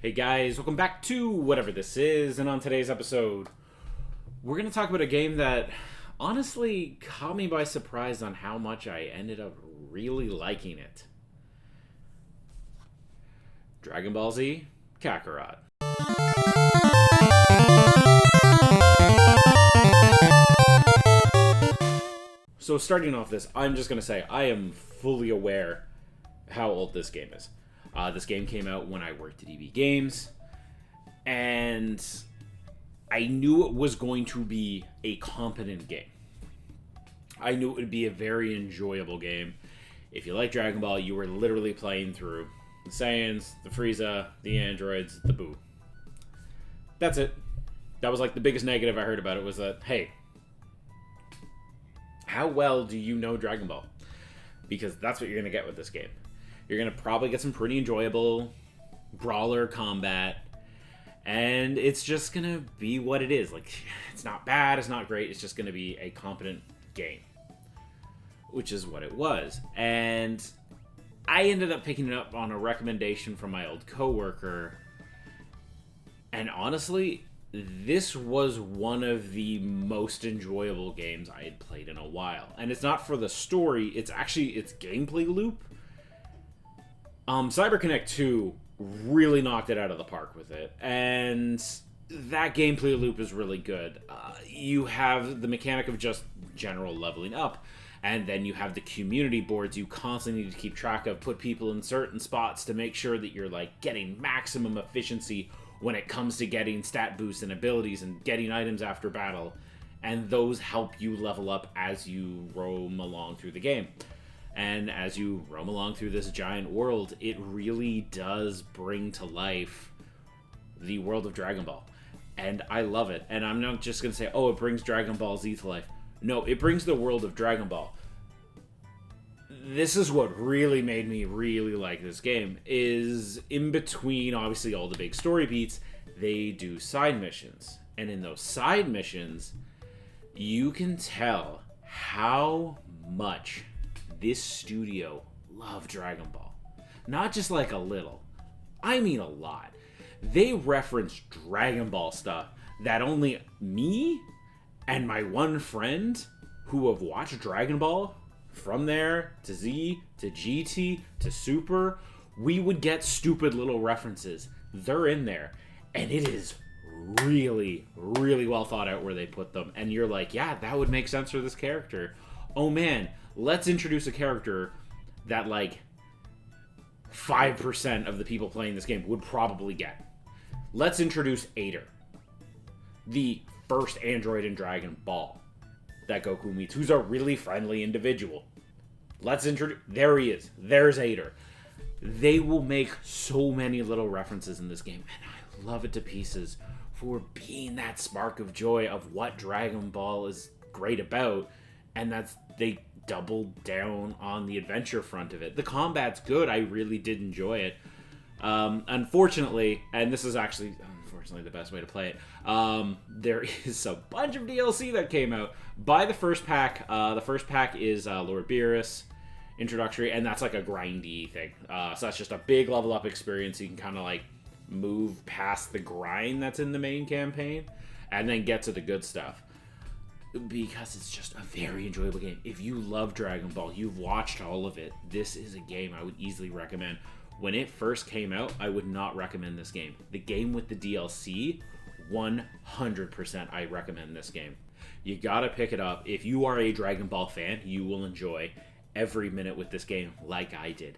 Hey guys, welcome back to whatever this is, and on today's episode, we're going to talk about a game that honestly caught me by surprise on how much I ended up really liking it. Dragon Ball Z Kakarot. So starting off this, I'm just going to say I am fully aware how old this game is. This game came out when I worked at EB Games, and I knew it was going to be a competent game. I knew it would be a very enjoyable game. If you like Dragon Ball, you were literally playing through the Saiyans, the Frieza, the androids, the Buu. That's it. That was like the biggest negative I heard about it was that, hey, how well do you know Dragon Ball? Because that's what you're going to get with this game. You're going to probably get some pretty enjoyable brawler combat, and it's just going to be what it is. Like, it's not bad, it's not great, it's just going to be a competent game, which is what it was. And I ended up picking it up on a recommendation from my old coworker, and honestly, this was one of the most enjoyable games I had played in a while. And it's not for the story, it's actually its gameplay loop. CyberConnect 2 really knocked it out of the park with it, and that gameplay loop is really good. You have the mechanic of just general leveling up, and then you have the community boards you constantly need to keep track of, put people in certain spots to make sure that you're like getting maximum efficiency when it comes to getting stat boosts and abilities and getting items after battle, and those help you level up as you roam along through the game. And as you roam along through this giant world, it really does bring to life the world of Dragon Ball. And I love it. And I'm not just going to say, oh, it brings Dragon Ball Z to life. No, it brings the world of Dragon Ball. This is what really made me really like this game, is in between, obviously, all the big story beats, they do side missions. And in those side missions, you can tell how much this studio loved Dragon Ball. Not just like a little. I mean a lot. They reference Dragon Ball stuff that only me and my one friend who have watched Dragon Ball from there to Z to GT to Super, we would get stupid little references. They're in there. And it is really, really well thought out where they put them. And you're like, yeah, that would make sense for this character. Oh man, let's introduce a character that like 5% of the people playing this game would probably get. Let's introduce Ader, the first android in Dragon Ball that Goku meets, who's a really friendly individual. Let's introduce... There he is. There's Ader. They will make so many little references in this game, and I love it to pieces for being that spark of joy of what Dragon Ball is great about, and that's they doubled down on the adventure front of it. The combat's good. I really did enjoy it. Unfortunately, and this is actually the best way to play it, there is a bunch of DLC that came out. Buy the first pack. The first pack is Lord Beerus introductory, and that's like a grindy thing. So that's just a big level up experience. You can kind of like move past the grind that's in the main campaign and then get to the good stuff, because it's just a very enjoyable game. If you love Dragon Ball, you've watched all of it, this is a game I would easily recommend. When it first came out, I would not recommend this game. The game with the DLC, 100% I recommend this game. You gotta pick it up. If you are a Dragon Ball fan, you will enjoy every minute with this game like I did.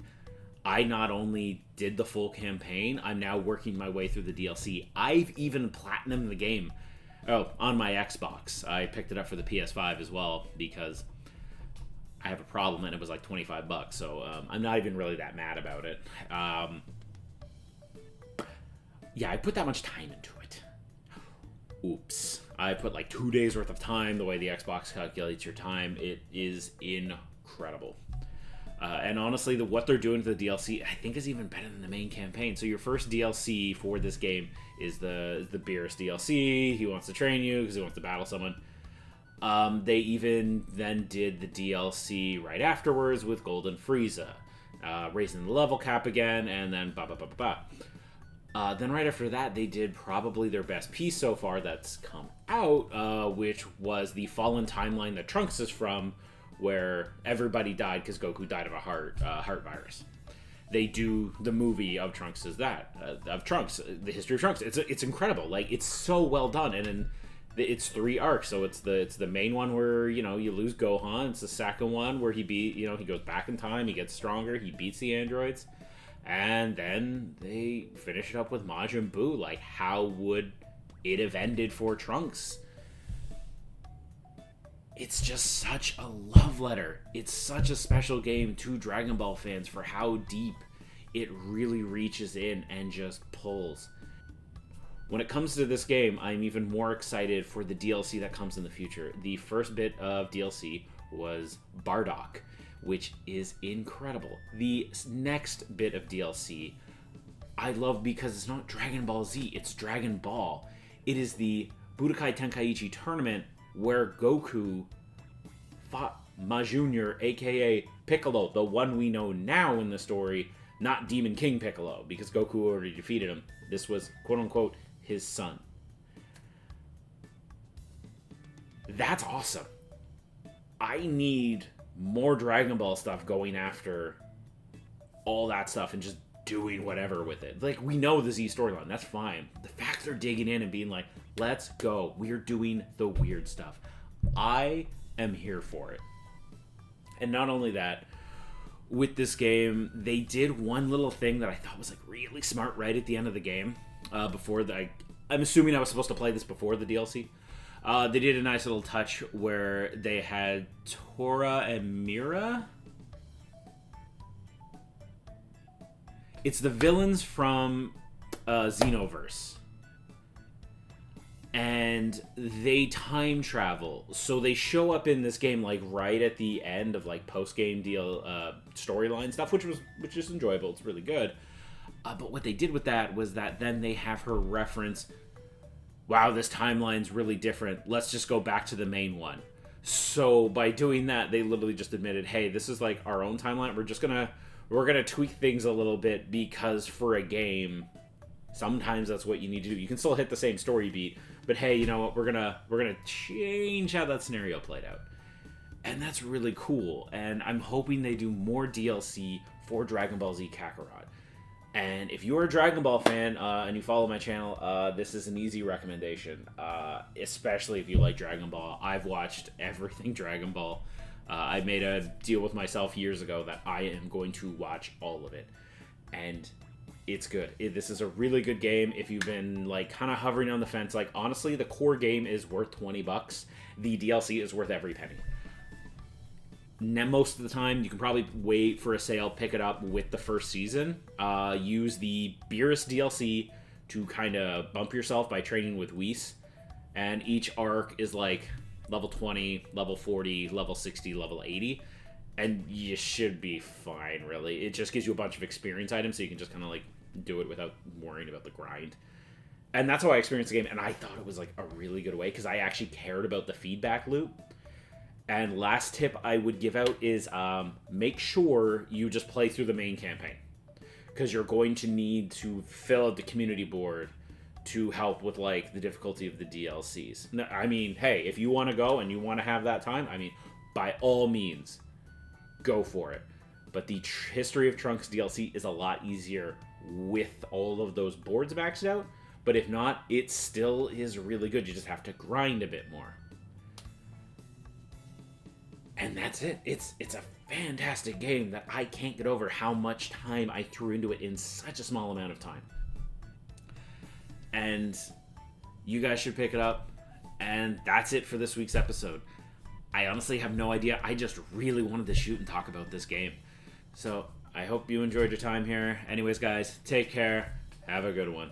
I not only did the full campaign, I'm now working my way through the DLC. I've even platinumed the game. Oh, on my Xbox. I picked it up for the PS5 as well because I have a problem and it was like $25, so I'm not even really that mad about it. Yeah, I put that much time into it. Oops. I put like 2 days worth of time, the way the Xbox calculates your time. It is incredible. And honestly, what they're doing to the DLC, I think, is even better than the main campaign. So your first DLC for this game is the Beerus DLC. He wants to train you because he wants to battle someone. They even then did the DLC right afterwards with Golden Frieza, raising the level cap again, and then Then right after that, they did probably their best piece so far that's come out, which was the Fallen Timeline that Trunks is from, where everybody died because Goku died of a heart virus. They do the movie of Trunks as that, of Trunks, the history of Trunks. It's incredible. Like, it's so well done, and it's 3 arcs. So it's the main one where, you know, you lose Gohan. It's the second one where he goes back in time, he gets stronger, he beats the androids. And then they finish it up with Majin Buu. Like, how would it have ended for Trunks? It's just such a love letter. It's such a special game to Dragon Ball fans for how deep it really reaches in and just pulls. When it comes to this game, I'm even more excited for the DLC that comes in the future. The first bit of DLC was Bardock, which is incredible. The next bit of DLC I love because it's not Dragon Ball Z, it's Dragon Ball. It is the Budokai Tenkaichi tournament where Goku fought Majunior, aka Piccolo, the one we know now in the story, not Demon King Piccolo, because Goku already defeated him. This was, quote-unquote, his son. That's awesome. I need more Dragon Ball stuff going after all that stuff and just doing whatever with it. Like, we know the Z storyline, that's fine. The fact they're digging in and being like, let's go, we're doing the weird stuff, I am here for it. And not only that, with this game, they did one little thing that I thought was like really smart right at the end of the game. I'm assuming I was supposed to play this before the DLC. They did a nice little touch where they had Tora and Mira. It's the villains from Xenoverse. And they time travel. So they show up in this game like right at the end of like post-game storyline stuff, which is enjoyable. It's really good. But what they did with that was that then they have her reference, wow, this timeline's really different. Let's just go back to the main one. So by doing that, they literally just admitted, hey, this is like our own timeline. We're gonna tweak things a little bit because for a game, sometimes that's what you need to do. You can still hit the same story beat, but hey, you know what? We're gonna change how that scenario played out. And that's really cool. And I'm hoping they do more DLC for Dragon Ball Z Kakarot. And if you're a Dragon Ball fan and you follow my channel, this is an easy recommendation, especially if you like Dragon Ball. I've watched everything Dragon Ball. I made a deal with myself years ago that I am going to watch all of it. And it's good. This is a really good game. If you've been like kind of hovering on the fence, like honestly, the core game is worth $20. The DLC is worth every penny. Now, most of the time, you can probably wait for a sale, pick it up with the first season. Use the Beerus DLC to kind of bump yourself by training with Whis. And each arc is like level 20, level 40, level 60, level 80. And you should be fine, really. It just gives you a bunch of experience items, so you can just kind of like do it without worrying about the grind. And that's how I experienced the game, and I thought it was like a really good way, because I actually cared about the feedback loop. And last tip I would give out is make sure you just play through the main campaign, because you're going to need to fill out the community board to help with like the difficulty of the DLCs. No, I mean, hey, if you want to go and you want to have that time, I mean, by all means, go for it. But the History of Trunks DLC is a lot easier with all of those boards maxed out. But if not, it still is really good. You just have to grind a bit more. And that's it. It's a fantastic game that I can't get over how much time I threw into it in such a small amount of time. And you guys should pick it up. And that's it for this week's episode. I honestly have no idea. I just really wanted to shoot and talk about this game. So I hope you enjoyed your time here. Anyways, guys, take care. Have a good one.